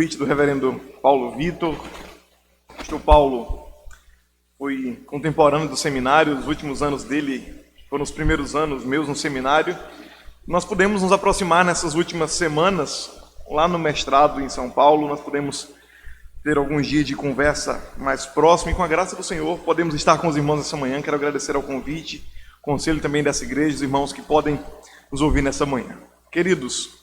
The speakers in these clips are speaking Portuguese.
Convite do reverendo Paulo Vitor. O pastor Paulo foi contemporâneo do seminário, os últimos anos dele foram os primeiros anos meus no seminário. Nós pudemos nos aproximar nessas últimas semanas, lá no mestrado em São Paulo, nós pudemos ter alguns dias de conversa mais próxima e com a graça do Senhor podemos estar com os irmãos essa manhã. Quero agradecer ao convite, conselho também dessa igreja, os irmãos que podem nos ouvir nessa manhã. Queridos,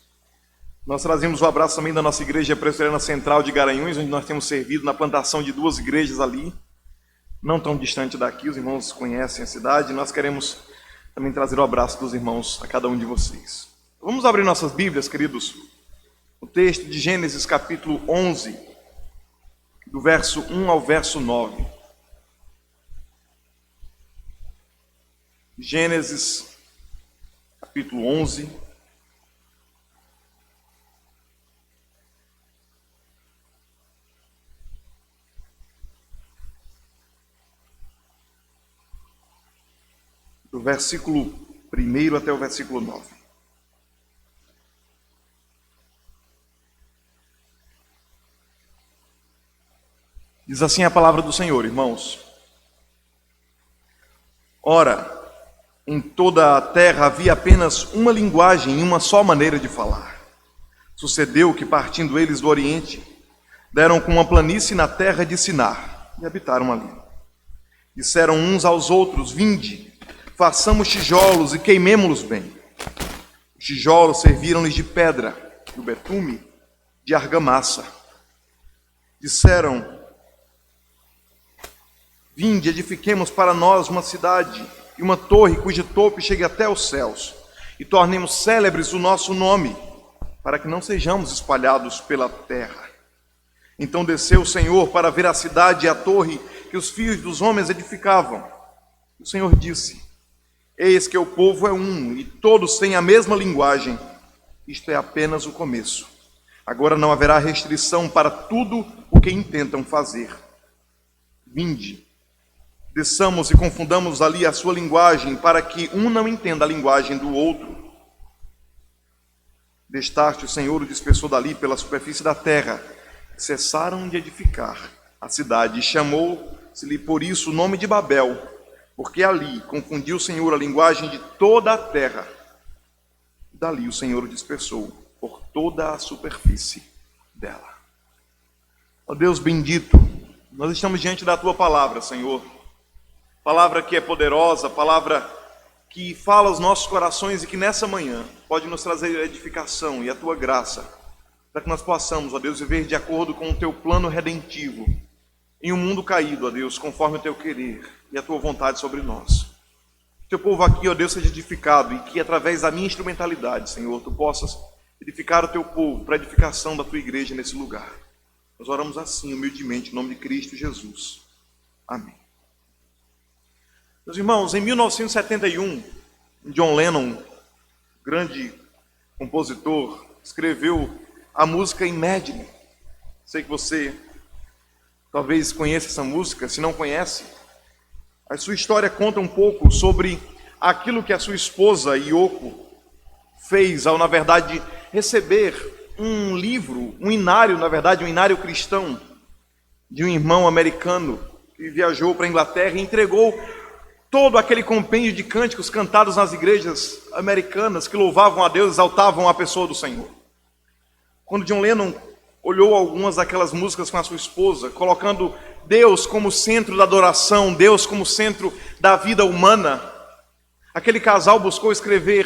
nós trazemos o abraço também da nossa igreja presbiteriana central de Garanhuns, onde nós temos servido na plantação de 2 igrejas ali, não tão distante daqui, os irmãos conhecem a cidade. Nós queremos também trazer o abraço dos irmãos a cada um de vocês. Vamos abrir nossas Bíblias, queridos, o texto de Gênesis capítulo 11, do verso 1 ao verso 9. Gênesis capítulo 11, do versículo 1 até o versículo 9. Diz assim a palavra do Senhor, irmãos. Ora, em toda a terra havia apenas uma linguagem e uma só maneira de falar. Sucedeu que, partindo eles do Oriente, deram com uma planície na terra de Sinar e habitaram ali. Disseram uns aos outros: vinde, façamos tijolos e queimemo-los bem. Os tijolos serviram-lhes de pedra, e o betume de argamassa. Disseram: vinde, edifiquemos para nós uma cidade e uma torre cujo topo chegue até os céus, e tornemos célebres o nosso nome, para que não sejamos espalhados pela terra. Então desceu o Senhor para ver a cidade e a torre que os filhos dos homens edificavam. O Senhor disse: eis que o povo é um, e todos têm a mesma linguagem. Isto é apenas o começo. Agora não haverá restrição para tudo o que intentam fazer. Vinde, desçamos e confundamos ali a sua linguagem, para que um não entenda a linguagem do outro. Destaste o Senhor o dispersou dali pela superfície da terra. Cessaram de edificar a cidade, e chamou-se-lhe por isso o nome de Babel, porque ali confundiu o Senhor a linguagem de toda a terra. Dali o Senhor o dispersou por toda a superfície dela. Ó Deus bendito, nós estamos diante da Tua palavra, Senhor. Palavra que é poderosa, palavra que fala aos nossos corações e que nessa manhã pode nos trazer edificação e a Tua graça, para que nós possamos, ó Deus, viver de acordo com o Teu plano redentivo, em um mundo caído, ó Deus, conforme o Teu querer e a Tua vontade sobre nós. Que Teu povo aqui, ó Deus, seja edificado e que através da minha instrumentalidade, Senhor, Tu possas edificar o Teu povo para a edificação da Tua igreja nesse lugar. Nós oramos assim, humildemente, em nome de Cristo Jesus. Amém. Meus irmãos, em 1971, John Lennon, grande compositor, escreveu a música Imagine. Sei que você talvez conheça essa música. Se não conhece, a sua história conta um pouco sobre aquilo que a sua esposa, Yoko, fez ao, na verdade, receber um livro, um inário, na verdade, um inário cristão, de um irmão americano que viajou para a Inglaterra e entregou todo aquele compêndio de cânticos cantados nas igrejas americanas que louvavam a Deus, exaltavam a pessoa do Senhor. Quando John Lennon olhou algumas daquelas músicas com a sua esposa, colocando Deus como centro da adoração, Deus como centro da vida humana, aquele casal buscou escrever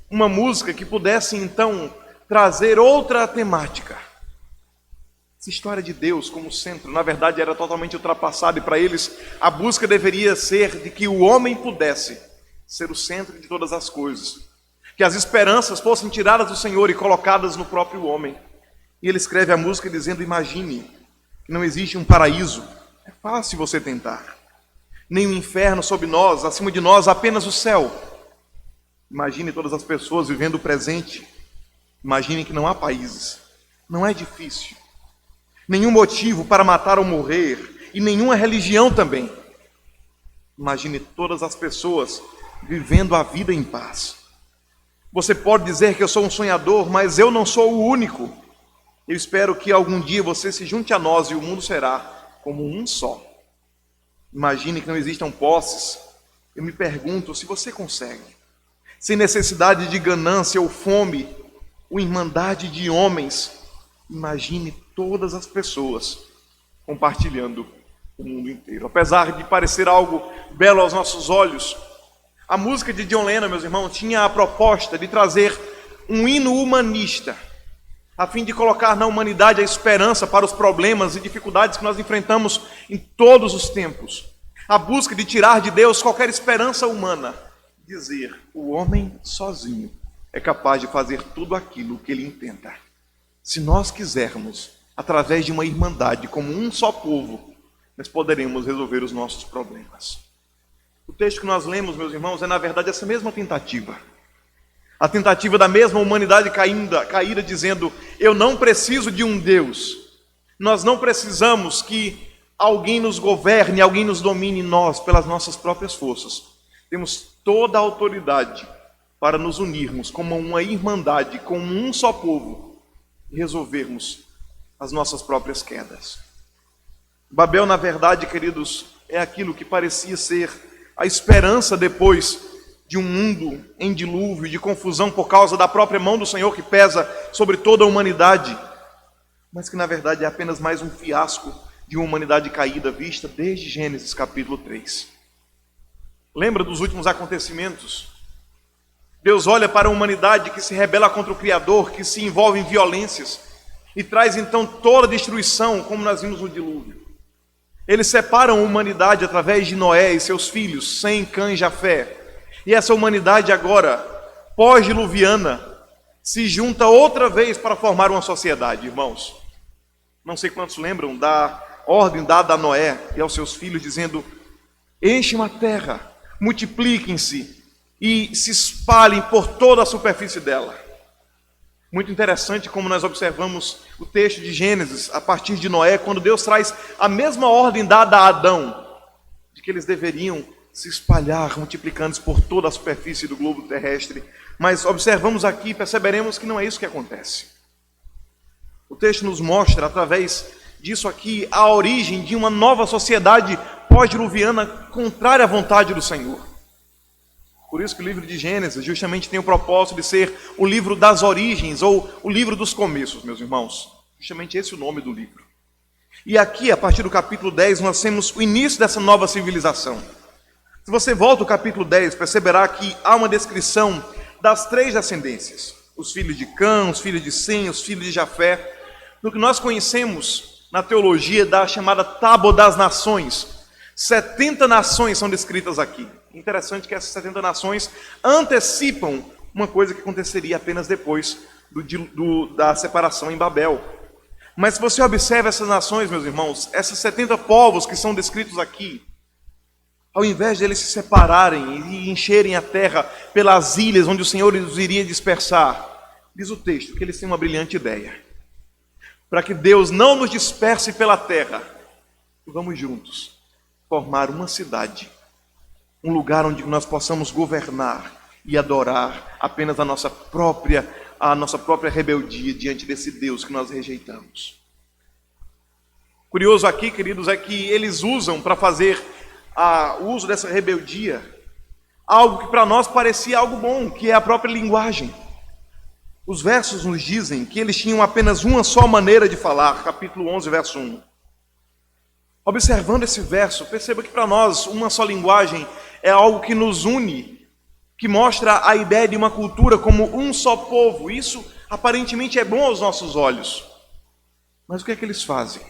uma música que pudesse então trazer outra temática. Essa história de Deus como centro, na verdade, era totalmente ultrapassada, e para eles a busca deveria ser de que o homem pudesse ser o centro de todas as coisas, que as esperanças fossem tiradas do Senhor e colocadas no próprio homem. E ele escreve a música dizendo: imagine que não existe um paraíso, é fácil você tentar, nem um inferno sob nós, acima de nós apenas o céu. Imagine todas as pessoas vivendo o presente, imagine que não há países, não é difícil, nenhum motivo para matar ou morrer, e nenhuma religião também. Imagine todas as pessoas vivendo a vida em paz. Você pode dizer que eu sou um sonhador, mas eu não sou o único. Eu espero que algum dia você se junte a nós e o mundo será como um só. Imagine que não existam posses. Eu me pergunto se você consegue. Sem necessidade de ganância ou fome, ou irmandade de homens. Imagine todas as pessoas compartilhando o mundo inteiro. Apesar de parecer algo belo aos nossos olhos, a música de John Lennon, meus irmãos, tinha a proposta de trazer um hino humanista, a fim de colocar na humanidade a esperança para os problemas e dificuldades que nós enfrentamos em todos os tempos. A busca de tirar de Deus qualquer esperança humana. Dizer, o homem sozinho é capaz de fazer tudo aquilo que ele intenta. Se nós quisermos, através de uma irmandade, como um só povo, nós poderemos resolver os nossos problemas. O texto que nós lemos, meus irmãos, é na verdade essa mesma tentativa. A tentativa da mesma humanidade caída dizendo, eu não preciso de um Deus. Nós não precisamos que alguém nos governe, alguém nos domine nós, pelas nossas próprias forças. Temos toda a autoridade para nos unirmos como uma irmandade, como um só povo, e resolvermos as nossas próprias quedas. Babel, na verdade, queridos, é aquilo que parecia ser a esperança depois de um mundo em dilúvio, de confusão por causa da própria mão do Senhor que pesa sobre toda a humanidade, mas que na verdade é apenas mais um fiasco de uma humanidade caída vista desde Gênesis capítulo 3. Lembra dos últimos acontecimentos? Deus olha para a humanidade que se rebela contra o Criador, que se envolve em violências, e traz então toda a destruição, como nós vimos no dilúvio. Eles separam a humanidade através de Noé e seus filhos, Sem, Cã e Jafé. E essa humanidade agora, pós-diluviana, se junta outra vez para formar uma sociedade, irmãos. Não sei quantos lembram da ordem dada a Noé e aos seus filhos, dizendo, enchem a terra, multipliquem-se e se espalhem por toda a superfície dela. Muito interessante como nós observamos o texto de Gênesis, a partir de Noé, quando Deus traz a mesma ordem dada a Adão, de que eles deveriam se espalhar, multiplicando-se por toda a superfície do globo terrestre. Mas observamos aqui e perceberemos que não é isso que acontece. O texto nos mostra, através disso aqui, a origem de uma nova sociedade pós-diluviana contrária à vontade do Senhor. Por isso que o livro de Gênesis justamente tem o propósito de ser o livro das origens, ou o livro dos começos, meus irmãos. Justamente esse é o nome do livro. E aqui, a partir do capítulo 10, nós temos o início dessa nova civilização. Se você volta ao capítulo 10, perceberá que há uma descrição das 3 descendências. Os filhos de Cã, os filhos de Sem, os filhos de Jafé. No que nós conhecemos na teologia da chamada Tábua das Nações. 70 nações são descritas aqui. Interessante que essas 70 nações antecipam uma coisa que aconteceria apenas depois da separação em Babel. Mas se você observa essas nações, meus irmãos, essas 70 povos que são descritos aqui, ao invés de eles se separarem e encherem a terra pelas ilhas onde o Senhor os iria dispersar, diz o texto que eles têm uma brilhante ideia. Para que Deus não nos disperse pela terra, vamos juntos formar uma cidade, um lugar onde nós possamos governar e adorar apenas a nossa própria rebeldia diante desse Deus que nós rejeitamos. Curioso aqui, queridos, é que eles usam para fazer o uso dessa rebeldia algo que para nós parecia algo bom, que é a própria linguagem. Os versos nos dizem que eles tinham apenas uma só maneira de falar, capítulo 11, verso 1. Observando esse verso, perceba que para nós uma só linguagem é algo que nos une, que mostra a ideia de uma cultura como um só povo. Isso aparentemente é bom aos nossos olhos. Mas o que é que eles fazem?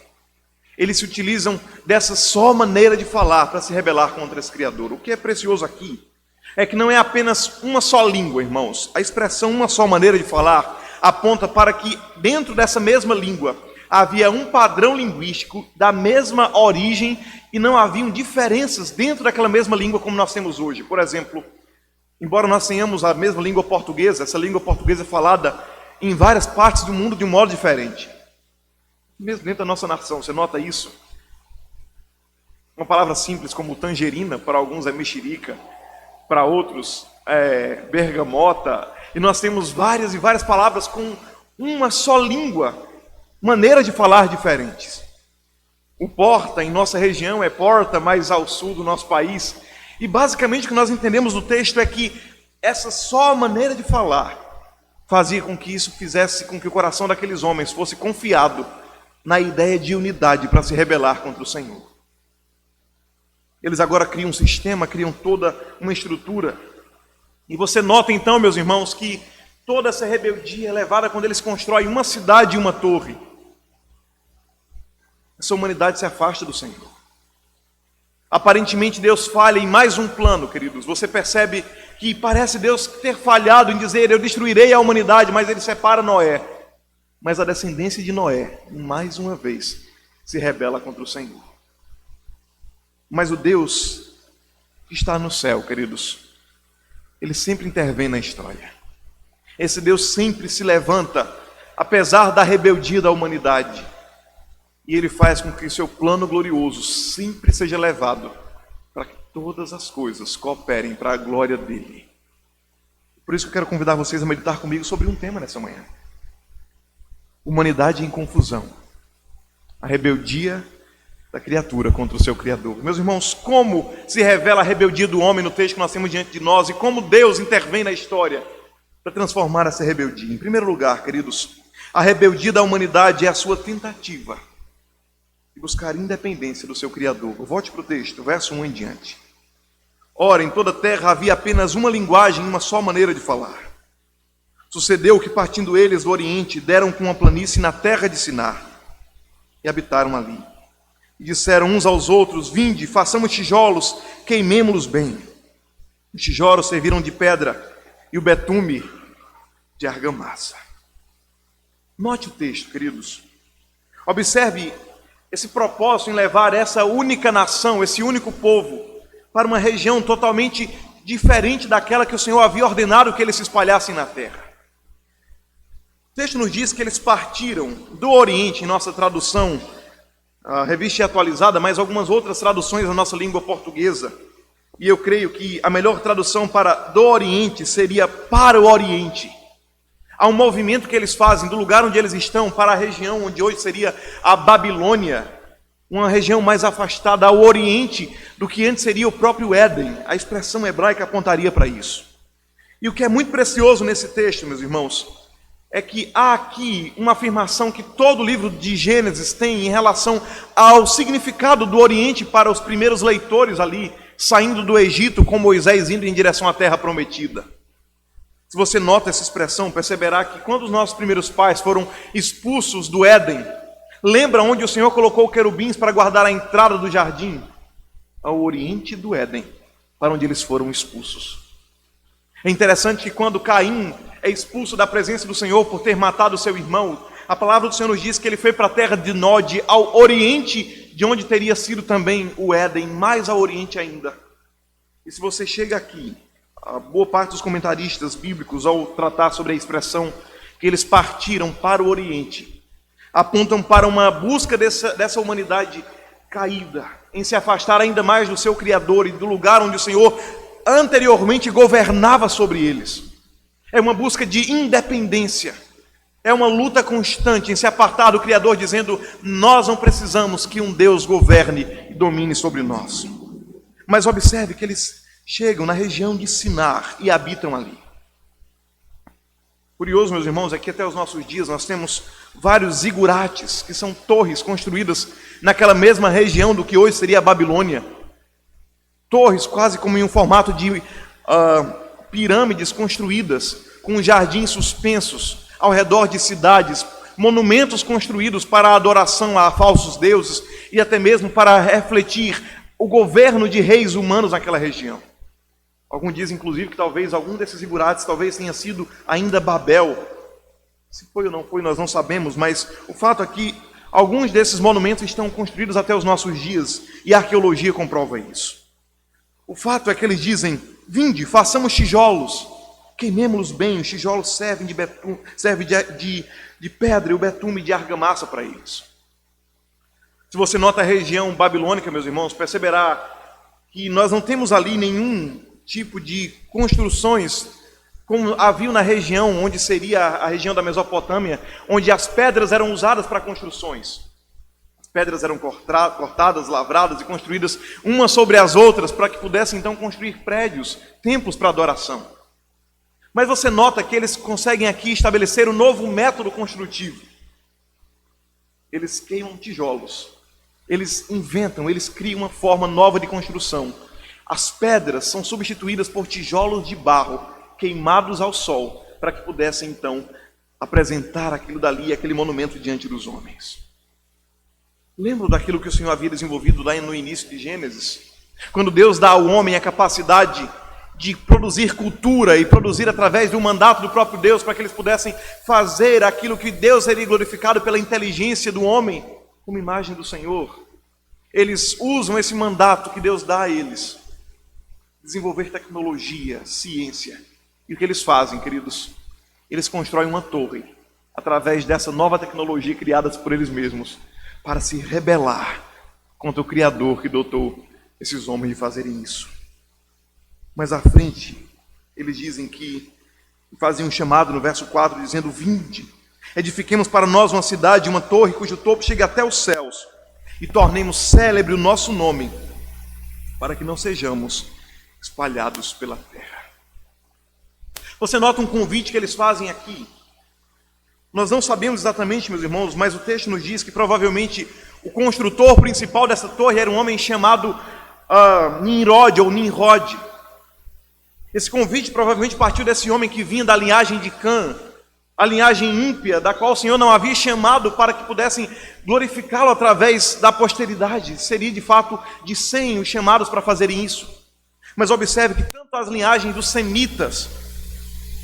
Eles se utilizam dessa só maneira de falar para se rebelar contra esse Criador. O que é precioso aqui é que não é apenas uma só língua, irmãos. A expressão uma só maneira de falar aponta para que dentro dessa mesma língua havia um padrão linguístico da mesma origem e não haviam diferenças dentro daquela mesma língua como nós temos hoje. Por exemplo, embora nós tenhamos a mesma língua portuguesa, essa língua portuguesa é falada em várias partes do mundo de um modo diferente. Mesmo dentro da nossa nação, você nota isso? Uma palavra simples como tangerina, para alguns é mexerica, para outros é bergamota, e nós temos várias e várias palavras com uma só língua, maneiras de falar diferentes. O porta em nossa região é porta mais ao sul do nosso país. E basicamente o que nós entendemos do texto é que essa só maneira de falar fazia com que isso fizesse com que o coração daqueles homens fosse confiado na ideia de unidade para se rebelar contra o Senhor. Eles agora criam um sistema, criam toda uma estrutura. E você nota então, meus irmãos, que toda essa rebeldia é levada quando eles constroem uma cidade e uma torre. Essa humanidade se afasta do Senhor. Aparentemente Deus falha em mais um plano, queridos. Você percebe que parece Deus ter falhado em dizer: eu destruirei a humanidade, mas ele separa Noé. Mas a descendência de Noé, mais uma vez, se rebela contra o Senhor. Mas o Deus que está no céu, queridos, ele sempre intervém na história. Esse Deus sempre se levanta, apesar da rebeldia da humanidade. E ele faz com que o seu plano glorioso sempre seja levado para que todas as coisas cooperem para a glória dele. Por isso que eu quero convidar vocês a meditar comigo sobre um tema nessa manhã. Humanidade em confusão. A rebeldia da criatura contra o seu Criador. Meus irmãos, como se revela a rebeldia do homem no texto que nós temos diante de nós e como Deus intervém na história para transformar essa rebeldia. Em primeiro lugar, queridos, a rebeldia da humanidade é a sua tentativa de buscar independência do seu Criador. Volte para o texto, verso 1 em diante. Ora, em toda a terra havia apenas uma linguagem e uma só maneira de falar. Sucedeu que, partindo eles do Oriente, deram com uma planície na terra de Sinar e habitaram ali. E disseram uns aos outros: vinde, façamos tijolos, queimemo-los bem. Os tijolos serviram de pedra e o betume de argamassa. Note o texto, queridos. Observe esse propósito em levar essa única nação, esse único povo, para uma região totalmente diferente daquela que o Senhor havia ordenado que eles se espalhassem na terra. O texto nos diz que eles partiram do Oriente, em nossa tradução, a revista é atualizada, mas algumas outras traduções na nossa língua portuguesa. E eu creio que a melhor tradução para do Oriente seria para o Oriente. Há um movimento que eles fazem do lugar onde eles estão para a região onde hoje seria a Babilônia, uma região mais afastada ao Oriente do que antes seria o próprio Éden. A expressão hebraica apontaria para isso. E o que é muito precioso nesse texto, meus irmãos, é que há aqui uma afirmação que todo o livro de Gênesis tem em relação ao significado do Oriente para os primeiros leitores ali, saindo do Egito com Moisés indo em direção à terra prometida. Se você nota essa expressão, perceberá que quando os nossos primeiros pais foram expulsos do Éden, lembra onde o Senhor colocou querubins para guardar a entrada do jardim? Ao oriente do Éden, para onde eles foram expulsos. É interessante que quando Caim é expulso da presença do Senhor por ter matado seu irmão, a palavra do Senhor nos diz que ele foi para a terra de Nod, ao oriente de onde teria sido também o Éden, mais ao oriente ainda. E se você chega aqui, a boa parte dos comentaristas bíblicos, ao tratar sobre a expressão que eles partiram para o Oriente, apontam para uma busca dessa humanidade caída, em se afastar ainda mais do seu Criador e do lugar onde o Senhor anteriormente governava sobre eles. É uma busca de independência, é uma luta constante em se apartar do Criador, dizendo: nós não precisamos que um Deus governe e domine sobre nós. Mas observe que eles chegam na região de Sinar e habitam ali. Curioso, meus irmãos, é que até os nossos dias nós temos vários zigurates, que são torres construídas naquela mesma região do que hoje seria a Babilônia. Torres quase como em um formato de pirâmides construídas, com jardins suspensos ao redor de cidades, monumentos construídos para a adoração a falsos deuses e até mesmo para refletir o governo de reis humanos naquela região. Alguns dizem, inclusive, que talvez algum desses zigurates talvez tenha sido ainda Babel. Se foi ou não foi, nós não sabemos, mas o fato é que alguns desses monumentos estão construídos até os nossos dias, e a arqueologia comprova isso. O fato é que eles dizem: vinde, façamos tijolos, queimemos-los bem. Os tijolos servem de pedra e o betume de argamassa para eles. Se você nota a região babilônica, meus irmãos, perceberá que nós não temos ali nenhum tipo de construções como havia na região onde seria a região da Mesopotâmia, onde as pedras eram usadas para construções. As pedras eram cortadas, lavradas e construídas umas sobre as outras para que pudessem então construir prédios, templos para adoração. Mas você nota que eles conseguem aqui estabelecer um novo método construtivo. Eles queimam tijolos, eles inventam, eles criam uma forma nova de construção. As pedras são substituídas por tijolos de barro, queimados ao sol, para que pudessem então apresentar aquilo dali, aquele monumento diante dos homens. Lembram daquilo que o Senhor havia desenvolvido lá no início de Gênesis? Quando Deus dá ao homem a capacidade de produzir cultura e produzir através do mandato do próprio Deus, para que eles pudessem fazer aquilo que Deus seria glorificado pela inteligência do homem, como imagem do Senhor. Eles usam esse mandato que Deus dá a eles, desenvolver tecnologia, ciência. E o que eles fazem, queridos? Eles constroem uma torre, através dessa nova tecnologia criada por eles mesmos, para se rebelar contra o Criador que dotou esses homens de fazerem isso. Mas à frente, eles dizem que faziam um chamado no verso 4, dizendo: vinde, edifiquemos para nós uma cidade, uma torre cujo topo chegue até os céus, e tornemos célebre o nosso nome, para que não sejamos espalhados pela terra. Você nota um convite que eles fazem aqui. Nós não sabemos exatamente, meus irmãos, mas o texto nos diz que provavelmente o construtor principal dessa torre era um homem chamado Nimrod ou Nimrod. Esse convite provavelmente partiu desse homem que vinha da linhagem de Cã, a linhagem ímpia, da qual o Senhor não havia chamado para que pudessem glorificá-lo através da posteridade. Seria de fato de 100 os chamados para fazerem isso. Mas observe que tanto as linhagens dos semitas,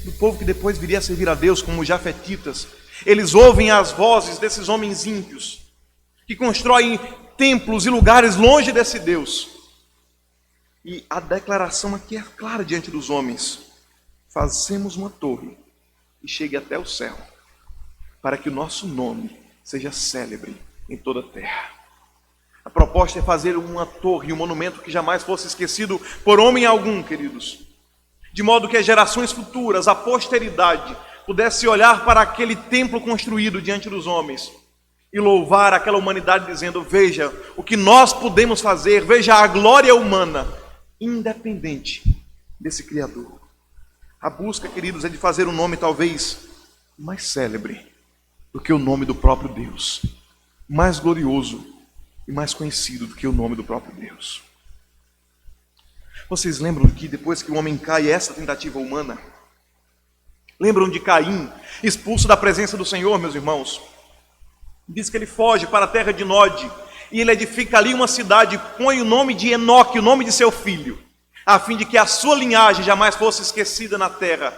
do povo que depois viria a servir a Deus, como os jafetitas, eles ouvem as vozes desses homens ímpios, que constroem templos e lugares longe desse Deus. E a declaração aqui é clara diante dos homens: fazemos uma torre e chegue até o céu, para que o nosso nome seja célebre em toda a terra. A proposta é fazer uma torre, um monumento que jamais fosse esquecido por homem algum, queridos, de modo que as gerações futuras, a posteridade, pudesse olhar para aquele templo construído diante dos homens e louvar aquela humanidade dizendo: veja o que nós podemos fazer, veja a glória humana, independente desse Criador. A busca, queridos, é de fazer um nome talvez mais célebre do que o nome do próprio Deus, mais glorioso e mais conhecido do que o nome do próprio Deus. Vocês lembram que depois que o homem cai, essa tentativa humana? Lembram de Caim, expulso da presença do Senhor, meus irmãos? Diz que ele foge para a terra de Nod, e ele edifica ali uma cidade, põe o nome de Enoque, o nome de seu filho, a fim de que a sua linhagem jamais fosse esquecida na terra.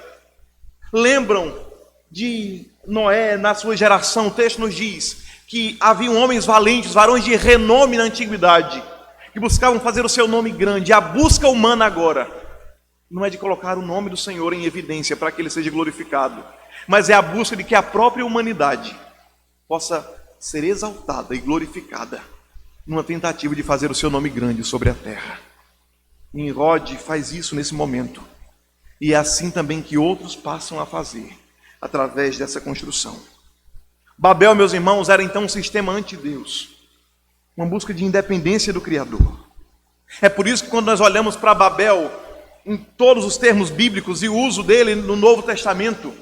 Lembram de Noé, na sua geração? O texto nos diz que haviam homens valentes, varões de renome na antiguidade, que buscavam fazer o seu nome grande. A busca humana agora não é de colocar o nome do Senhor em evidência para que ele seja glorificado, mas é a busca de que a própria humanidade possa ser exaltada e glorificada numa tentativa de fazer o seu nome grande sobre a terra. Nimrod faz isso nesse momento, e é assim também que outros passam a fazer através dessa construção. Babel, meus irmãos, era então um sistema anti-Deus, uma busca de independência do Criador. É por isso que quando nós olhamos para Babel, em todos os termos bíblicos e o uso dele no Novo Testamento,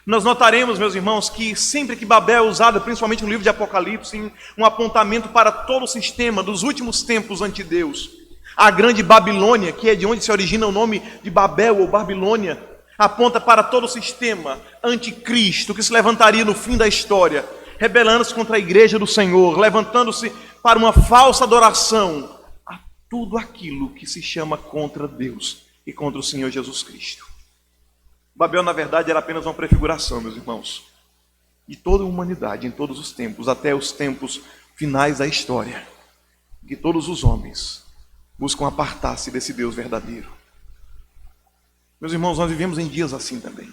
nós notaremos, meus irmãos, que sempre que Babel é usada, principalmente no livro de Apocalipse, em um apontamento para todo o sistema dos últimos tempos anti-Deus. A grande Babilônia, que é de onde se origina o nome de Babel ou Babilônia, aponta para todo o sistema anticristo que se levantaria no fim da história, rebelando-se contra a igreja do Senhor, levantando-se para uma falsa adoração a tudo aquilo que se chama contra Deus e contra o Senhor Jesus Cristo. Babel, na verdade, era apenas uma prefiguração, meus irmãos, de toda a humanidade, em todos os tempos, até os tempos finais da história, que todos os homens buscam apartar-se desse Deus verdadeiro. Meus irmãos, nós vivemos em dias assim também.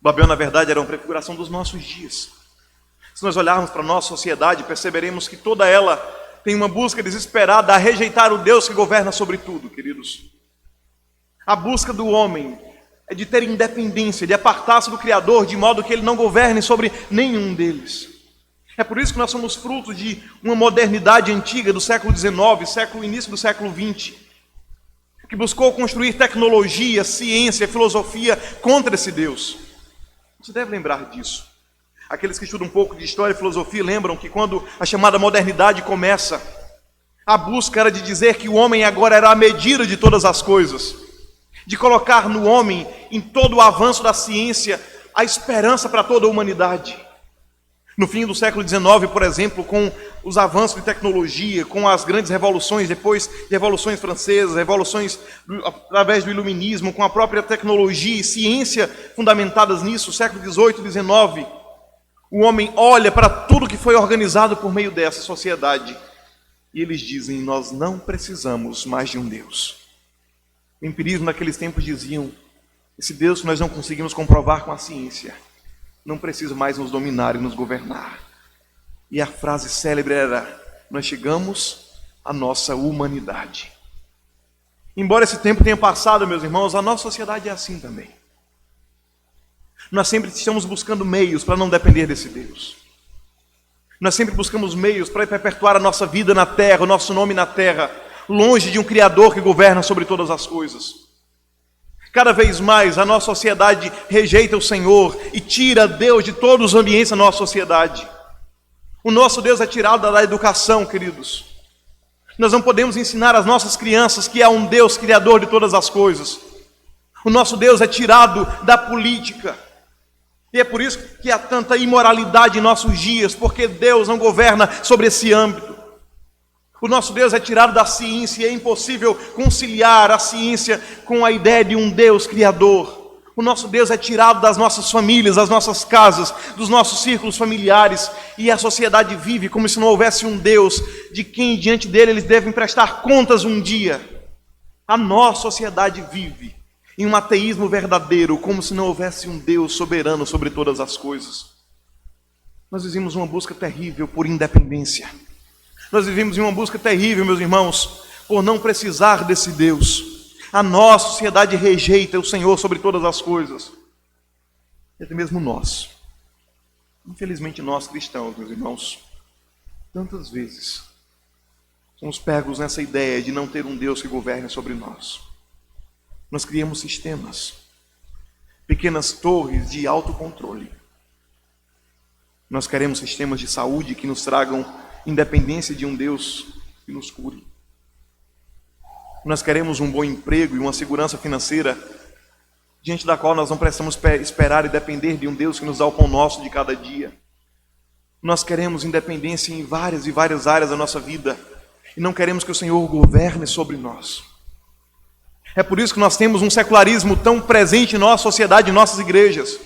Babel, na verdade, era uma prefiguração dos nossos dias. Se nós olharmos para a nossa sociedade, perceberemos que toda ela tem uma busca desesperada a rejeitar o Deus que governa sobre tudo, queridos. A busca do homem é de ter independência, de apartar-se do Criador, de modo que Ele não governe sobre nenhum deles. É por isso que nós somos frutos de uma modernidade antiga do século XIX, início do século XX, que buscou construir tecnologia, ciência, filosofia contra esse Deus. Você deve lembrar disso. Aqueles que estudam um pouco de história e filosofia lembram que quando a chamada modernidade começa, a busca era de dizer que o homem agora era a medida de todas as coisas, de colocar no homem, em todo o avanço da ciência, a esperança para toda a humanidade. No fim do século XIX, por exemplo, com os avanços de tecnologia, com as grandes revoluções, depois de revoluções francesas, revoluções através do iluminismo, com a própria tecnologia e ciência fundamentadas nisso, século XVIII e XIX, o homem olha para tudo que foi organizado por meio dessa sociedade e eles dizem: nós não precisamos mais de um Deus. O empirismo naqueles tempos diziam: esse Deus que nós não conseguimos comprovar com a ciência não precisa mais nos dominar e nos governar. E a frase célebre era: nós chegamos à nossa humanidade. Embora esse tempo tenha passado, meus irmãos, a nossa sociedade é assim também. Nós sempre estamos buscando meios para não depender desse Deus. Nós sempre buscamos meios para perpetuar a nossa vida na terra, o nosso nome na terra, longe de um Criador que governa sobre todas as coisas. Cada vez mais a nossa sociedade rejeita o Senhor e tira Deus de todos os ambientes da nossa sociedade. O nosso Deus é tirado da educação, queridos. Nós não podemos ensinar às nossas crianças que há um Deus criador de todas as coisas. O nosso Deus é tirado da política. E é por isso que há tanta imoralidade em nossos dias, porque Deus não governa sobre esse âmbito. O nosso Deus é tirado da ciência e é impossível conciliar a ciência com a ideia de um Deus criador. O nosso Deus é tirado das nossas famílias, das nossas casas, dos nossos círculos familiares, e a sociedade vive como se não houvesse um Deus de quem diante dele eles devem prestar contas um dia. A nossa sociedade vive em um ateísmo verdadeiro, como se não houvesse um Deus soberano sobre todas as coisas. Nós vivemos uma busca terrível por independência. Nós vivemos em uma busca terrível, meus irmãos, por não precisar desse Deus. A nossa sociedade rejeita o Senhor sobre todas as coisas. E até mesmo nós. Infelizmente nós cristãos, meus irmãos, tantas vezes somos pegos nessa ideia de não ter um Deus que governe sobre nós. Nós criamos sistemas, pequenas torres de autocontrole. Nós queremos sistemas de saúde que nos tragam independência de um Deus que nos cure. Nós queremos um bom emprego e uma segurança financeira diante da qual nós não precisamos esperar e depender de um Deus que nos dá o pão nosso de cada dia. Nós queremos independência em várias e várias áreas da nossa vida e não queremos que o Senhor governe sobre nós. É por isso que nós temos um secularismo tão presente em nossa sociedade, em nossas igrejas.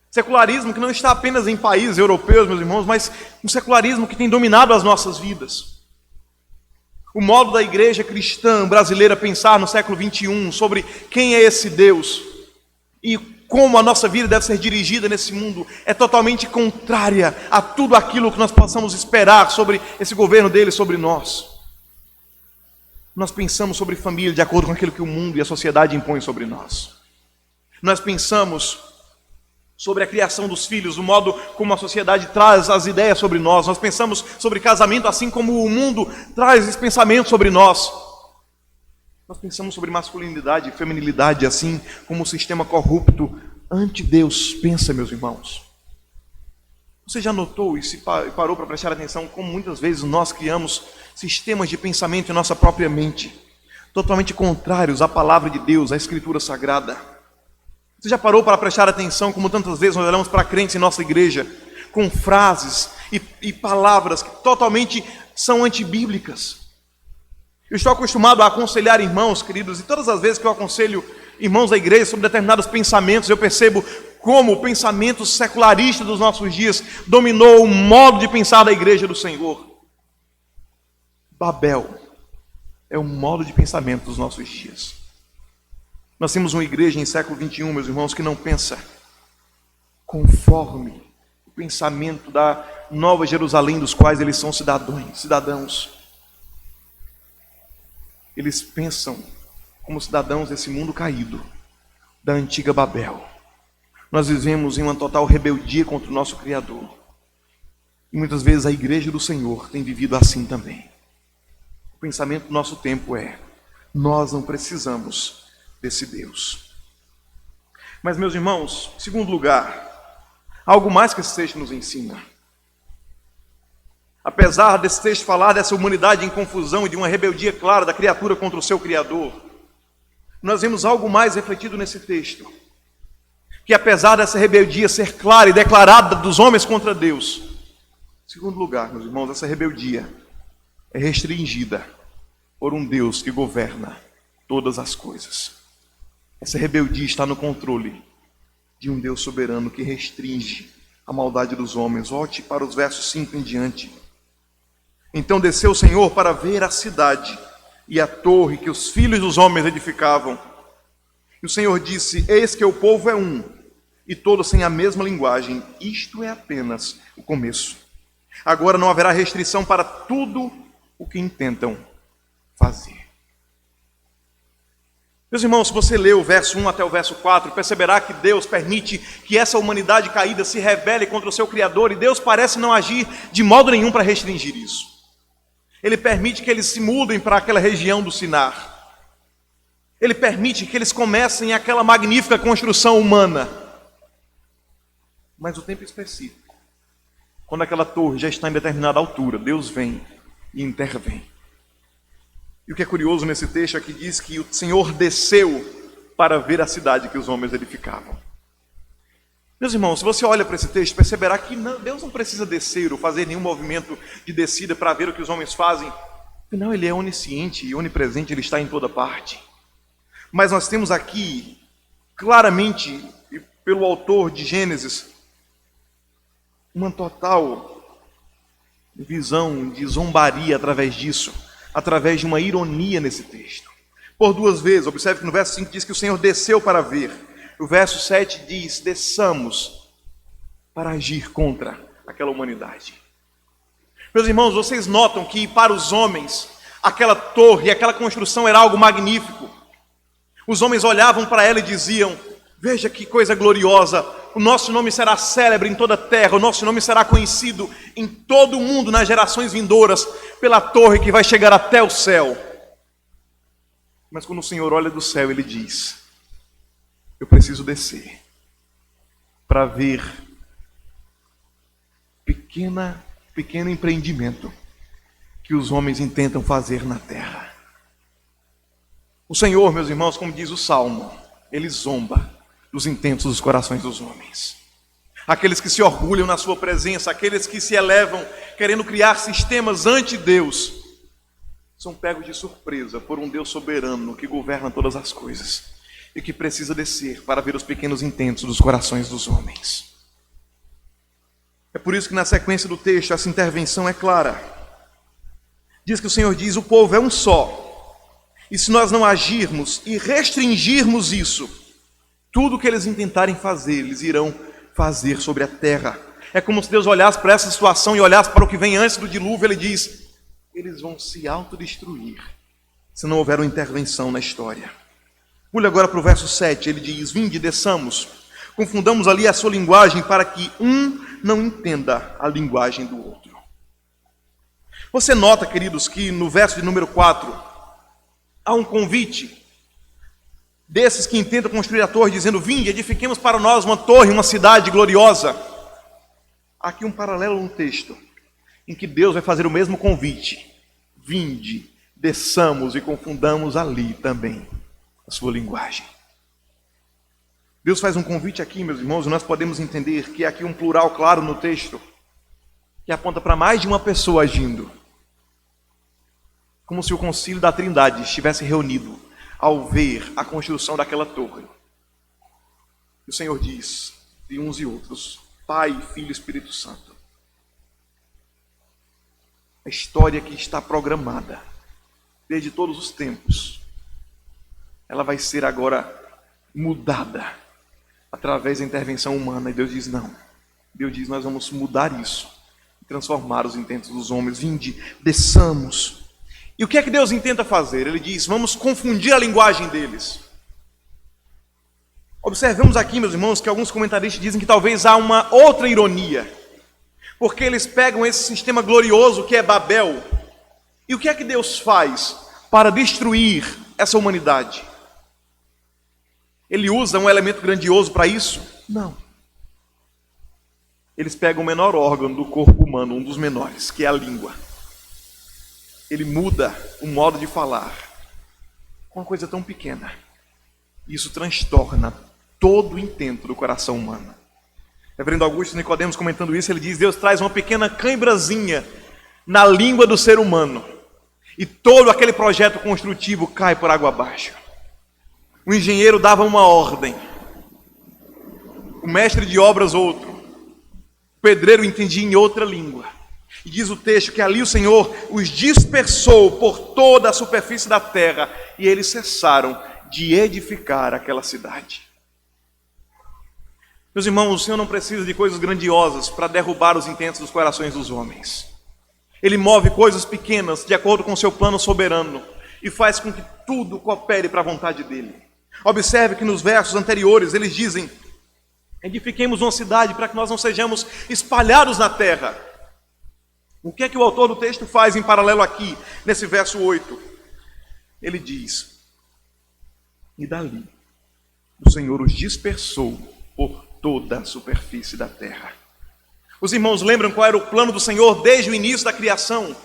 Secularismo que não está apenas em países europeus, meus irmãos, mas um secularismo que tem dominado as nossas vidas. O modo da igreja cristã brasileira pensar no século XXI sobre quem é esse Deus e como a nossa vida deve ser dirigida nesse mundo é totalmente contrária a tudo aquilo que nós possamos esperar sobre esse governo dele sobre nós. Nós pensamos sobre família de acordo com aquilo que o mundo e a sociedade impõem sobre nós. Nós pensamos sobre a criação dos filhos, o modo como a sociedade traz as ideias sobre nós. Nós pensamos sobre casamento assim como o mundo traz esse pensamento sobre nós. Nós pensamos sobre masculinidade e feminilidade assim como o sistema corrupto anti-Deus pensa, meus irmãos. Você já notou e parou para prestar atenção como muitas vezes nós criamos sistemas de pensamento em nossa própria mente, totalmente contrários à palavra de Deus, à Escritura Sagrada? Você já parou para prestar atenção como tantas vezes nós olhamos para crentes em nossa igreja com frases e palavras que totalmente são antibíblicas? Eu estou acostumado a aconselhar irmãos, queridos, e todas as vezes que eu aconselho irmãos da igreja sobre determinados pensamentos, eu percebo como o pensamento secularista dos nossos dias dominou o modo de pensar da igreja do Senhor. Babel é o modo de pensamento dos nossos dias. Nós temos uma igreja em século XXI, meus irmãos, que não pensa conforme o pensamento da Nova Jerusalém, dos quais eles são cidadãos. Eles pensam como cidadãos desse mundo caído, da antiga Babel. Nós vivemos em uma total rebeldia contra o nosso Criador. E muitas vezes a igreja do Senhor tem vivido assim também. O pensamento do nosso tempo é: nós não precisamos desse Deus. Mas, meus irmãos, em segundo lugar, algo mais que esse texto nos ensina. Apesar desse texto falar dessa humanidade em confusão e de uma rebeldia clara da criatura contra o seu Criador, nós vemos algo mais refletido nesse texto. Que apesar dessa rebeldia ser clara e declarada dos homens contra Deus, em segundo lugar, meus irmãos, essa rebeldia é restringida por um Deus que governa todas as coisas. Essa rebeldia está no controle de um Deus soberano que restringe a maldade dos homens. Volte para os versos 5 em diante. Então desceu o Senhor para ver a cidade e a torre que os filhos dos homens edificavam. E o Senhor disse: eis que o povo é um, e todos têm a mesma linguagem. Isto é apenas o começo. Agora não haverá restrição para tudo o que intentam fazer. Meus irmãos, se você ler o verso 1 até o verso 4, perceberá que Deus permite que essa humanidade caída se rebele contra o seu Criador, e Deus parece não agir de modo nenhum para restringir isso. Ele permite que eles se mudem para aquela região do Sinar. Ele permite que eles comecem aquela magnífica construção humana. Mas o tempo específico, quando aquela torre já está em determinada altura, Deus vem e intervém. E o que é curioso nesse texto é que diz que o Senhor desceu para ver a cidade que os homens edificavam. Meus irmãos, se você olha para esse texto, perceberá que Deus não precisa descer ou fazer nenhum movimento de descida para ver o que os homens fazem. Afinal, Ele é onisciente e onipresente, Ele está em toda parte. Mas nós temos aqui, claramente, pelo autor de Gênesis, uma total visão de zombaria através disso, através de uma ironia nesse texto. Por duas vezes, observe que no verso 5 diz que o Senhor desceu para ver. O verso 7 diz: desçamos para agir contra aquela humanidade. Meus irmãos, vocês notam que para os homens, aquela torre, aquela construção era algo magnífico. Os homens olhavam para ela e diziam: veja que coisa gloriosa, o nosso nome será célebre em toda a terra, o nosso nome será conhecido em todo o mundo, nas gerações vindouras, pela torre que vai chegar até o céu. Mas quando o Senhor olha do céu, Ele diz: eu preciso descer para ver pequeno empreendimento que os homens intentam fazer na terra. O Senhor, meus irmãos, como diz o Salmo, Ele zomba dos intentos dos corações dos homens. Aqueles que se orgulham na sua presença, aqueles que se elevam querendo criar sistemas anti-Deus, são pegos de surpresa por um Deus soberano que governa todas as coisas e que precisa descer para ver os pequenos intentos dos corações dos homens. É por isso que na sequência do texto essa intervenção é clara. Diz que o Senhor diz: o povo é um só, e se nós não agirmos e restringirmos isso, tudo que eles intentarem fazer, eles irão fazer sobre a terra. É como se Deus olhasse para essa situação e olhasse para o que vem antes do dilúvio. Ele diz: eles vão se autodestruir se não houver uma intervenção na história. Pule agora para o verso 7, ele diz: vinde, desçamos, confundamos ali a sua linguagem, para que um não entenda a linguagem do outro. Você nota, queridos, que no verso de número 4, há um convite desses que intentam construir a torre, dizendo: vinde, edifiquemos para nós uma torre, uma cidade gloriosa. Há aqui um paralelo no texto, em que Deus vai fazer o mesmo convite: vinde, desçamos e confundamos ali também a sua linguagem. Deus faz um convite aqui, meus irmãos, e nós podemos entender que há aqui um plural claro no texto, que aponta para mais de uma pessoa agindo, como se o concílio da Trindade estivesse reunido ao ver a construção daquela torre. O Senhor diz de uns e outros: Pai, Filho e Espírito Santo. A história que está programada desde todos os tempos, ela vai ser agora mudada através da intervenção humana. E Deus diz: não. Deus diz: nós vamos mudar isso e transformar os intentos dos homens. Vinde, desçamos. E o que é que Deus intenta fazer? Ele diz: vamos confundir a linguagem deles. Observemos aqui, meus irmãos, que alguns comentaristas dizem que talvez há uma outra ironia, porque eles pegam esse sistema glorioso que é Babel, e o que é que Deus faz para destruir essa humanidade? Ele usa um elemento grandioso para isso? Não. Eles pegam o menor órgão do corpo humano, um dos menores, que é a língua. Ele muda o modo de falar com uma coisa tão pequena. Isso transtorna todo o intento do coração humano. Reverendo Augusto Nicodemos, comentando isso, ele diz: Deus traz uma pequena cãibrazinha na língua do ser humano e todo aquele projeto construtivo cai por água abaixo. O engenheiro dava uma ordem, o mestre de obras outro, o pedreiro entendia em outra língua. E diz o texto que ali o Senhor os dispersou por toda a superfície da terra e eles cessaram de edificar aquela cidade. Meus irmãos, o Senhor não precisa de coisas grandiosas para derrubar os intentos dos corações dos homens. Ele move coisas pequenas de acordo com o seu plano soberano e faz com que tudo coopere para a vontade dele. Observe que nos versos anteriores eles dizem: edifiquemos uma cidade para que nós não sejamos espalhados na terra. O que é que o autor do texto faz em paralelo aqui, nesse verso 8? Ele diz: e dali o Senhor os dispersou por toda a superfície da terra. Os irmãos lembram qual era o plano do Senhor desde o início da criação?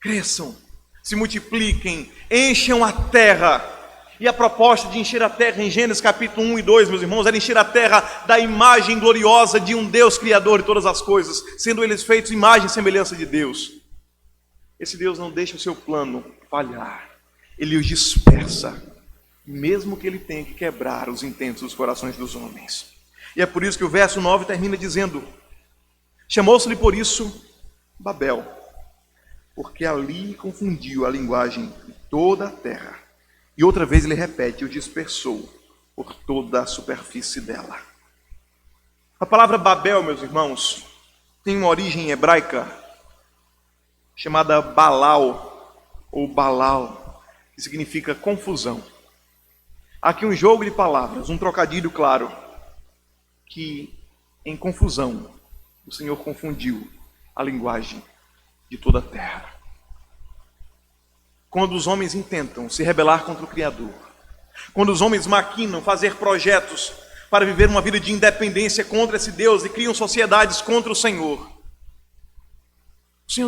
Cresçam, se multipliquem, encham a terra. E a proposta de encher a terra em Gênesis capítulo 1 e 2, meus irmãos, era encher a terra da imagem gloriosa de um Deus criador de todas as coisas, sendo eles feitos imagem e semelhança de Deus. Esse Deus não deixa o seu plano falhar, ele os dispersa, mesmo que ele tenha que quebrar os intentos dos corações dos homens. E é por isso que o verso 9 termina dizendo: chamou-se-lhe por isso Babel, porque ali confundiu a linguagem de toda a terra. E outra vez ele repete: o dispersou por toda a superfície dela. A palavra Babel, meus irmãos, tem uma origem hebraica chamada Balal, ou Balal, que significa confusão. Aqui um jogo de palavras, um trocadilho claro, que em confusão o Senhor confundiu a linguagem de toda a terra. Quando os homens intentam se rebelar contra o Criador, quando os homens maquinam fazer projetos para viver uma vida de independência contra esse Deus e criam sociedades contra o Senhor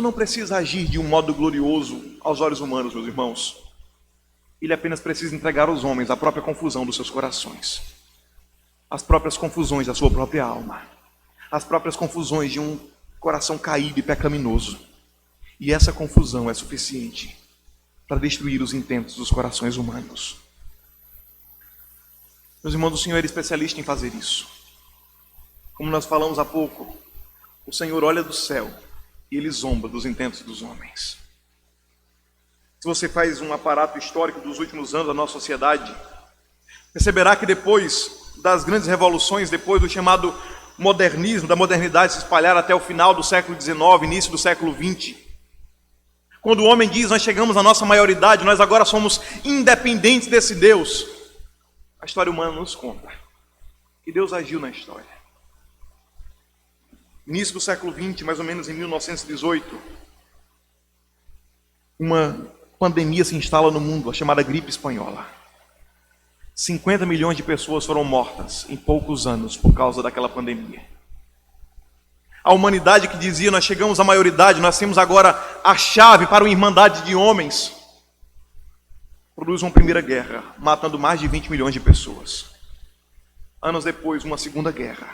não precisa agir de um modo glorioso aos olhos humanos, meus irmãos. Ele apenas precisa entregar aos homens a própria confusão dos seus corações, as próprias confusões da sua própria alma, as próprias confusões de um coração caído e pecaminoso. E essa confusão é suficiente para destruir os intentos dos corações humanos. Meus irmãos, o Senhor é especialista em fazer isso. Como nós falamos há pouco, o Senhor olha do céu e Ele zomba dos intentos dos homens. Se você faz um aparato histórico dos últimos anos da nossa sociedade, perceberá que depois das grandes revoluções, depois do chamado modernismo, da modernidade se espalhar até o final do século XIX, início do século XX, quando o homem diz: nós chegamos à nossa maioridade, nós agora somos independentes desse Deus, a história humana nos conta que Deus agiu na história. Início do século XX, mais ou menos em 1918, uma pandemia se instala no mundo, a chamada gripe espanhola. 50 milhões de pessoas foram mortas em poucos anos por causa daquela pandemia. A humanidade que dizia: nós chegamos à maioridade, nós temos agora a chave para uma irmandade de homens, produz uma primeira guerra, matando mais de 20 milhões de pessoas. Anos depois, uma segunda guerra,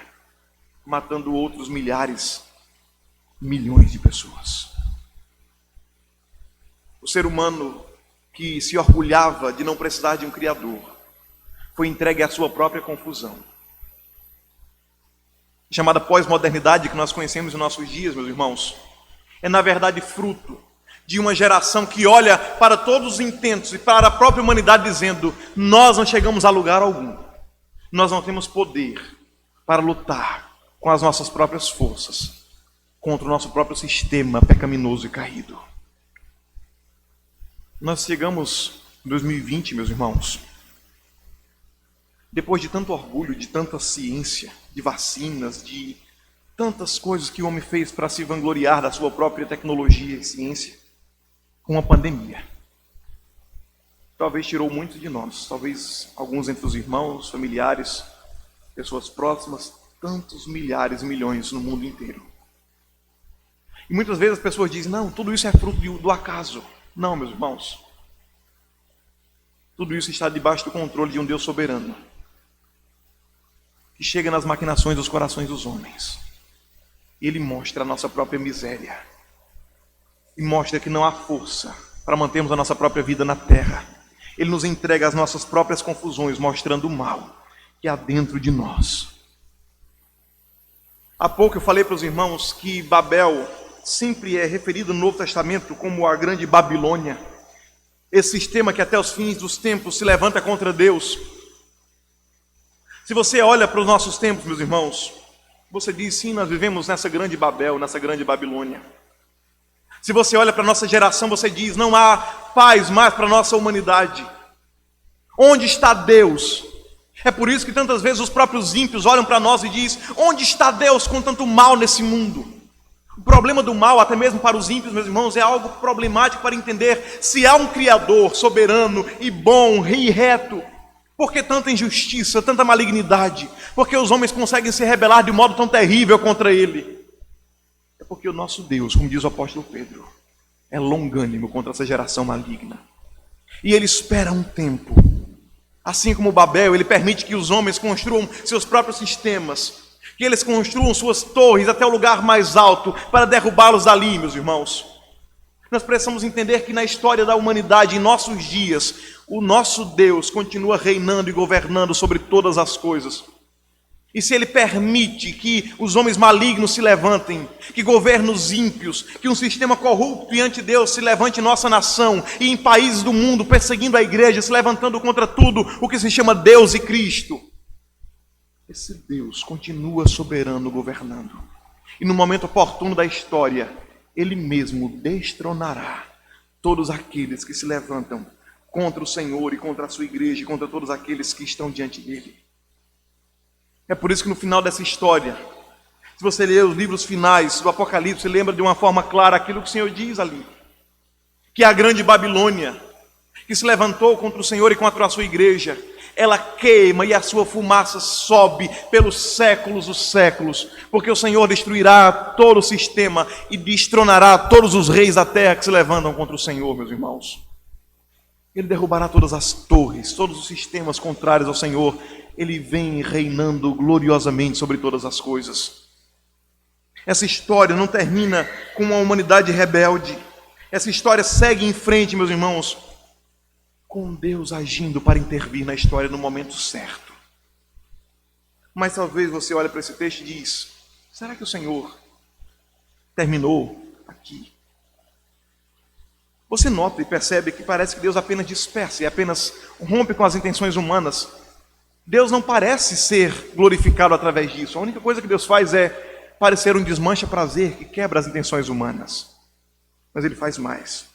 matando outros milhares, milhões de pessoas. O ser humano que se orgulhava de não precisar de um Criador foi entregue à sua própria confusão. Chamada pós-modernidade, que nós conhecemos em nossos dias, meus irmãos, é na verdade fruto de uma geração que olha para todos os intentos e para a própria humanidade dizendo: nós não chegamos a lugar algum, nós não temos poder para lutar com as nossas próprias forças contra o nosso próprio sistema pecaminoso e caído. Nós chegamos em 2020, meus irmãos, Depois de tanto orgulho, de tanta ciência, de vacinas, de tantas coisas que o homem fez para se vangloriar da sua própria tecnologia e ciência, com uma pandemia. Talvez tirou muitos de nós, talvez alguns entre os irmãos, familiares, pessoas próximas, tantos milhares e milhões no mundo inteiro. E muitas vezes as pessoas dizem, não, tudo isso é fruto do acaso. Não, meus irmãos. Tudo isso está debaixo do controle de um Deus soberano, que chega nas maquinações dos corações dos homens. Ele mostra a nossa própria miséria. E mostra que não há força para mantermos a nossa própria vida na terra. Ele nos entrega as nossas próprias confusões, mostrando o mal que há dentro de nós. Há pouco eu falei para os irmãos que Babel sempre é referido no Novo Testamento como a grande Babilônia. Esse sistema que até os fins dos tempos se levanta contra Deus. Se você olha para os nossos tempos, meus irmãos, você diz, sim, nós vivemos nessa grande Babel, nessa grande Babilônia. Se você olha para a nossa geração, você diz, não há paz mais para a nossa humanidade. Onde está Deus? É por isso que tantas vezes os próprios ímpios olham para nós e dizem, onde está Deus com tanto mal nesse mundo? O problema do mal, até mesmo para os ímpios, meus irmãos, é algo problemático para entender se há um Criador soberano e bom e reto. Por que tanta injustiça, tanta malignidade? Por que os homens conseguem se rebelar de modo tão terrível contra Ele? É porque o nosso Deus, como diz o apóstolo Pedro, é longânimo contra essa geração maligna. E Ele espera um tempo. Assim como Babel, Ele permite que os homens construam seus próprios sistemas, que eles construam suas torres até o lugar mais alto para derrubá-los dali, meus irmãos. Nós precisamos entender que na história da humanidade, em nossos dias, o nosso Deus continua reinando e governando sobre todas as coisas. E se Ele permite que os homens malignos se levantem, que governos ímpios, que um sistema corrupto e anti-Deus se levante em nossa nação e em países do mundo, perseguindo a igreja, se levantando contra tudo o que se chama Deus e Cristo, esse Deus continua soberano governando. E no momento oportuno da história, Ele mesmo destronará todos aqueles que se levantam contra o Senhor e contra a sua igreja e contra todos aqueles que estão diante dEle. É por isso que no final dessa história, se você ler os livros finais do Apocalipse, você lembra de uma forma clara aquilo que o Senhor diz ali. Que a grande Babilônia, que se levantou contra o Senhor e contra a sua igreja, ela queima e a sua fumaça sobe pelos séculos dos séculos, porque o Senhor destruirá todo o sistema e destronará todos os reis da terra que se levantam contra o Senhor, meus irmãos. Ele derrubará todas as torres, todos os sistemas contrários ao Senhor. Ele vem reinando gloriosamente sobre todas as coisas. Essa história não termina com uma humanidade rebelde. Essa história segue em frente, meus irmãos, com Deus agindo para intervir na história no momento certo. Mas talvez você olhe para esse texto e diz, será que o Senhor terminou aqui? Você nota e percebe que parece que Deus apenas dispersa e apenas rompe com as intenções humanas. Deus não parece ser glorificado através disso. A única coisa que Deus faz é parecer um desmancha-prazer que quebra as intenções humanas. Mas Ele faz mais.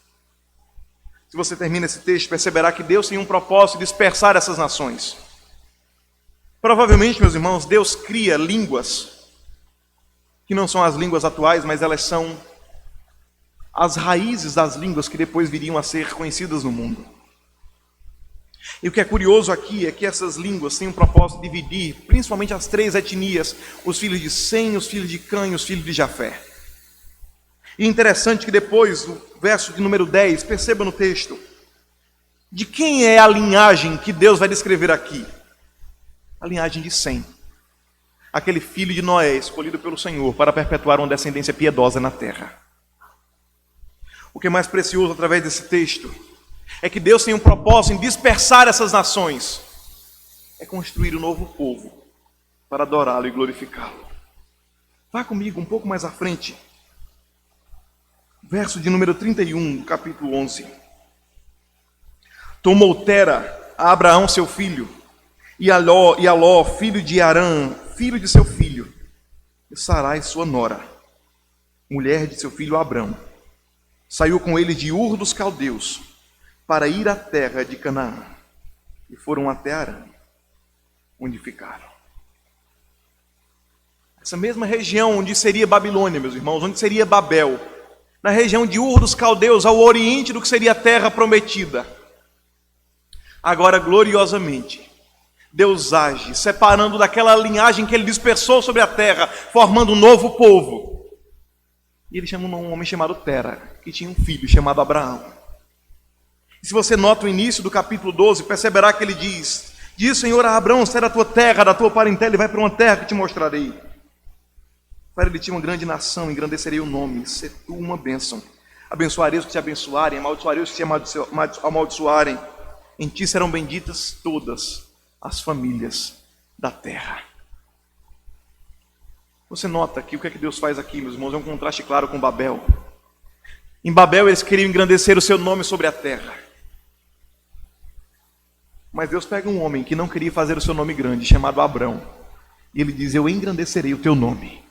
Se você termina esse texto, perceberá que Deus tem um propósito de dispersar essas nações. Provavelmente, meus irmãos, Deus cria línguas que não são as línguas atuais, mas elas são as raízes das línguas que depois viriam a ser conhecidas no mundo. E o que é curioso aqui é que essas línguas têm um propósito de dividir, principalmente as três etnias, os filhos de Sem, os filhos de Cã e os filhos de Jafé. E interessante que depois, do verso de número 10, perceba no texto, de quem é a linhagem que Deus vai descrever aqui? A linhagem de Sem, aquele filho de Noé, escolhido pelo Senhor para perpetuar uma descendência piedosa na terra. O que é mais precioso através desse texto é que Deus tem um propósito em dispersar essas nações. É construir um novo povo para adorá-lo e glorificá-lo. Vá comigo um pouco mais à frente. Verso de número 31, do capítulo 11. Tomou Tera a Abraão seu filho, e a Ló, filho de Arã, filho de seu filho, e Sarai sua nora, mulher de seu filho Abrão. Saiu com ele de Ur dos Caldeus, para ir à terra de Canaã, e foram até Arã. onde ficaram. Essa mesma região onde seria Babilônia, meus irmãos, onde seria Babel, na região de Ur dos Caldeus, ao oriente do que seria a terra prometida. Agora, gloriosamente, Deus age, separando daquela linhagem que ele dispersou sobre a terra, formando um novo povo. E ele chama um homem chamado Tera, que tinha um filho chamado Abraão. E se você nota o início do capítulo 12, perceberá que ele diz: diz, Senhor, a Abraão, sai da tua terra, da tua parentela, e vai para uma terra que te mostrarei. Para ele tinha uma grande nação, engrandecerei o nome, ser tu uma bênção. Abençoarei os que te abençoarem, amaldiçoarei os que te amaldiçoarem. Em ti serão benditas todas as famílias da terra. Você nota que o que é que Deus faz aqui, meus irmãos, é um contraste claro com Babel. Em Babel eles queriam engrandecer o seu nome sobre a terra. Mas Deus pega um homem que não queria fazer o seu nome grande, chamado Abrão, e ele diz: eu engrandecerei o teu nome,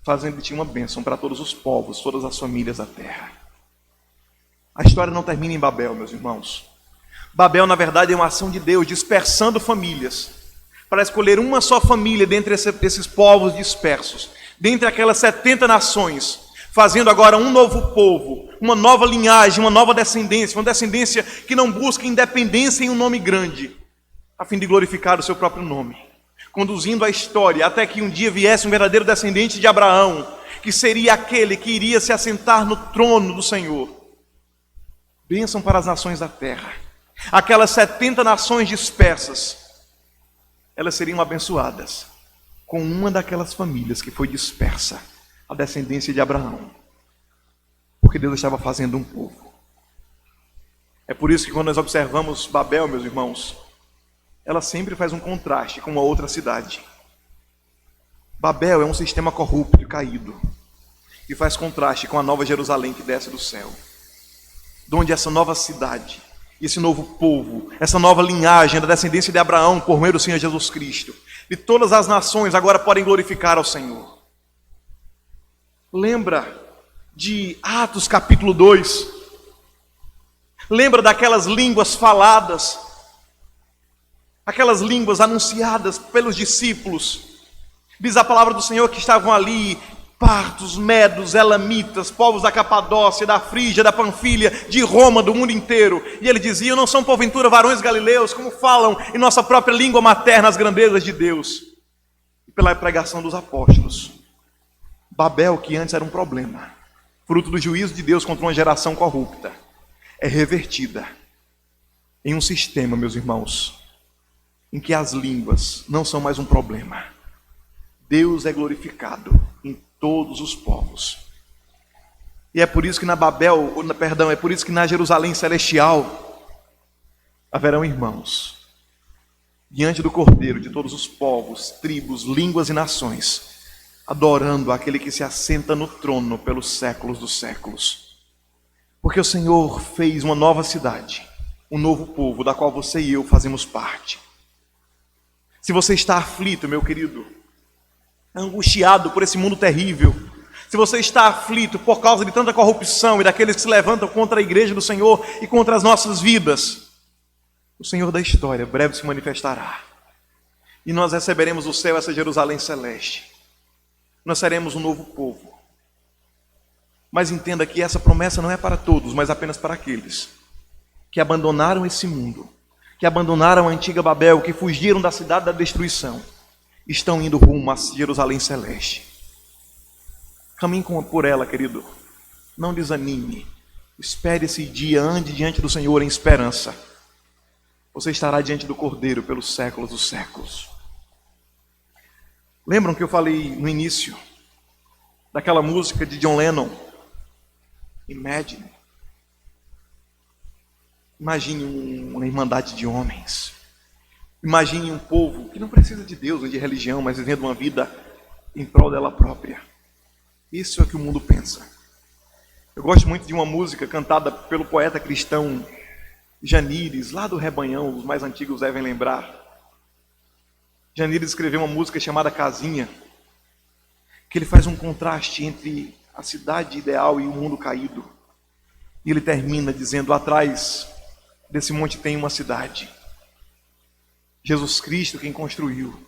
fazendo de ti uma bênção para todos os povos, todas as famílias da terra. A história não termina em Babel, meus irmãos. Babel, na verdade, é uma ação de Deus dispersando famílias, para escolher uma só família dentre esses povos dispersos, dentre aquelas 70 nações, fazendo agora um novo povo, uma nova linhagem, uma nova descendência, uma descendência que não busca independência em um nome grande, a fim de glorificar o seu próprio nome, conduzindo a história até que um dia viesse um verdadeiro descendente de Abraão, que seria aquele que iria se assentar no trono do Senhor. Bênção para as nações da terra. Aquelas 70 nações dispersas, elas seriam abençoadas com uma daquelas famílias que foi dispersa, a descendência de Abraão, porque Deus estava fazendo um povo. É por isso que quando nós observamos Babel, meus irmãos, ela sempre faz um contraste com uma outra cidade. Babel é um sistema corrupto e caído, e faz contraste com a nova Jerusalém que desce do céu, onde essa nova cidade, esse novo povo, essa nova linhagem da descendência de Abraão, por meio do Senhor Jesus Cristo, e todas as nações agora podem glorificar ao Senhor. Lembra de Atos capítulo 2? Lembra daquelas línguas faladas, aquelas línguas anunciadas pelos discípulos? Diz a palavra do Senhor que estavam ali partos, medos, elamitas, povos da Capadócia, da Frígia, da Panfilha, de Roma, do mundo inteiro. E ele dizia: não são porventura varões galileus, como falam em nossa própria língua materna as grandezas de Deus? E pela pregação dos apóstolos, Babel, que antes era um problema, fruto do juízo de Deus contra uma geração corrupta, é revertida em um sistema, meus irmãos, em que as línguas não são mais um problema. Deus é glorificado em todos os povos. E é por isso que é por isso que na Jerusalém celestial haverão irmãos diante do Cordeiro de todos os povos, tribos, línguas e nações, adorando aquele que se assenta no trono pelos séculos dos séculos. Porque o Senhor fez uma nova cidade, um novo povo, da qual você e eu fazemos parte. Se você está aflito, meu querido, angustiado por esse mundo terrível, se você está aflito por causa de tanta corrupção e daqueles que se levantam contra a igreja do Senhor e contra as nossas vidas, o Senhor da história breve se manifestará, e nós receberemos do céu essa Jerusalém celeste. Nós seremos um novo povo. Mas entenda que essa promessa não é para todos, mas apenas para aqueles que abandonaram esse mundo, que abandonaram a antiga Babel, que fugiram da cidade da destruição, estão indo rumo a Jerusalém celeste. Caminhe por ela, querido. Não desanime. Espere esse dia, ande diante do Senhor em esperança. Você estará diante do Cordeiro pelos séculos dos séculos. Lembram que eu falei no início daquela música de John Lennon? Imagine. Imagine uma irmandade de homens. Imagine um povo que não precisa de Deus ou de religião, mas vivendo uma vida em prol dela própria. Isso é o que o mundo pensa. Eu gosto muito de uma música cantada pelo poeta cristão Janires, lá do Rebanhão, os mais antigos devem lembrar. Janires escreveu uma música chamada Casinha, que ele faz um contraste entre a cidade ideal e o mundo caído. E ele termina dizendo: atrás desse monte tem uma cidade. Jesus Cristo quem construiu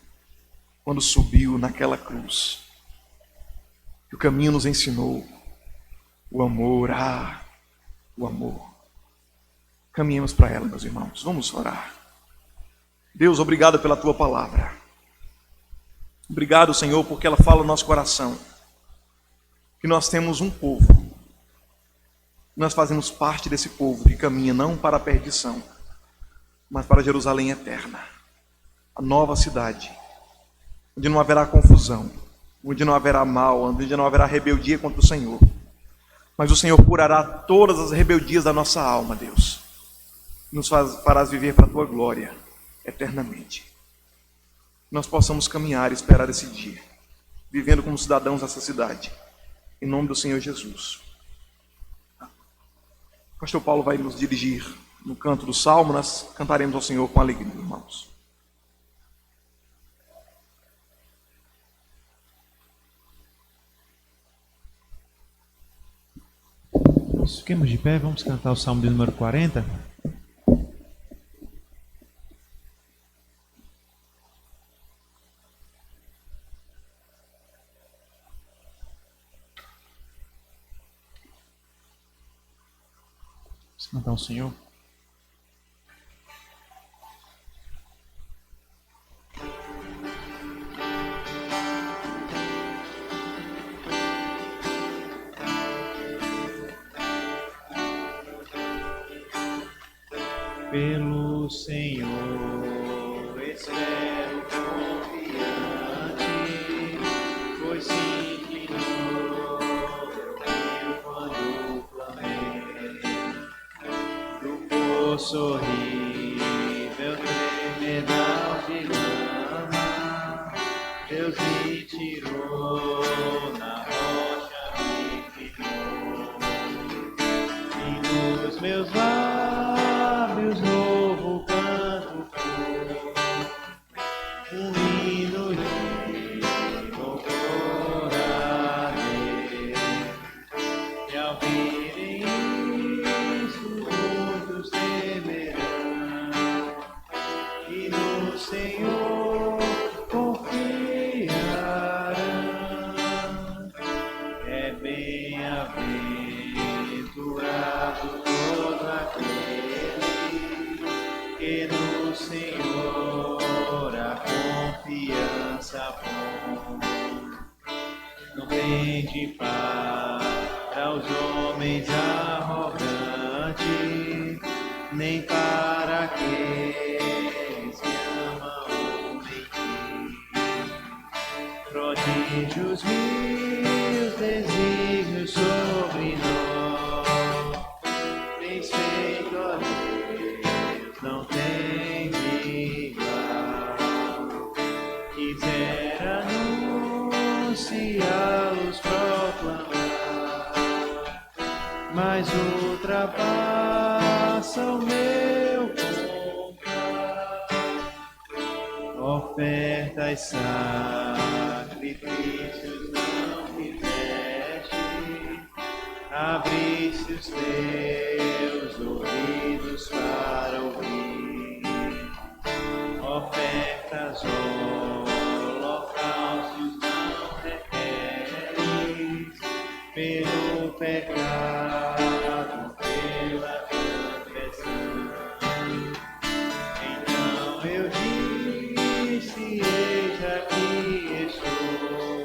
quando subiu naquela cruz. O caminho nos ensinou o amor, o amor. Caminhemos para ela, meus irmãos. Vamos orar. Deus, obrigado pela tua palavra. Obrigado, Senhor, porque ela fala no nosso coração que nós temos um povo. Nós fazemos parte desse povo que caminha não para a perdição, mas para Jerusalém eterna, a nova cidade, onde não haverá confusão, onde não haverá mal, onde não haverá rebeldia contra o Senhor. Mas o Senhor curará todas as rebeldias da nossa alma, Deus. Nos farás viver para a tua glória eternamente. Nós possamos caminhar e esperar esse dia, vivendo como cidadãos dessa cidade. Em nome do Senhor Jesus. O pastor Paulo vai nos dirigir no canto do Salmo. Nós cantaremos ao Senhor com alegria, irmãos. Nós fiquemos de pé, vamos cantar o Salmo de número 40. Vamos cantar ao Senhor. Pelo Senhor espero confiante, pois se inclinou meu rio quando clamei. Do poço horrível, tremedal de lama, Deus me tirou, na rocha me firmou, e nos meus lábios novo canto for, um hino de louvor a Deus. E ao virem isso, muitos temerão, e no Senhor confiarão. É bem-aventurado todo aquele que no Senhor a confiança põe. Não tende para os homens arrogantes, nem para aqueles que amam mentir. Prodígios mil, desígnios sobre nós, tens feito, ó Deus, não tem igual. Quisera anunciá-los, proclamar, mas ultrapassa o meu contar. Ofertas, sacrifícios não fizeste, abriste os teus ouvidos para ouvir. Ofertas, holocaustos não requeres, pelo pecado, pela transgressão. Então eu disse, eis aqui estou,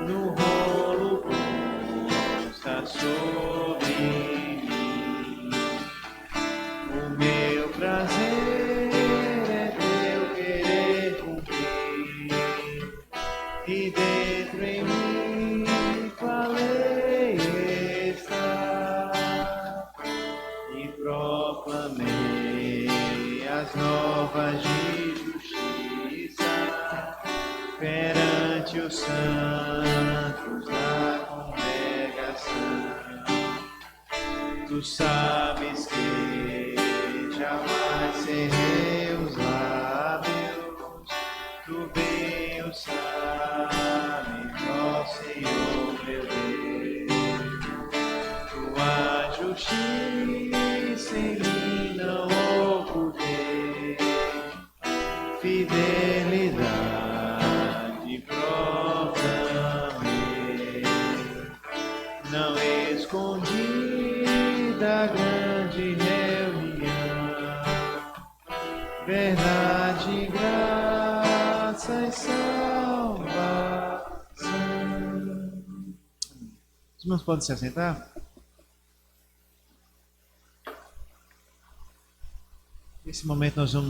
no rolo consta sobre mim. O meu prazer é teu querer cumprir, e dentro em mim tua lei está, e proclamei as novas de justiça perante os santos da congregação. Tu sabes que jamais cerrei os lábios, tu bem o sabes, ó Senhor meu Deus. Tua justiça em mim não ocultei, fidelidade proclamei, não escondi da grande reunião, verdade, graça e salvação. Os irmãos podem se assentar? Nesse momento nós vamos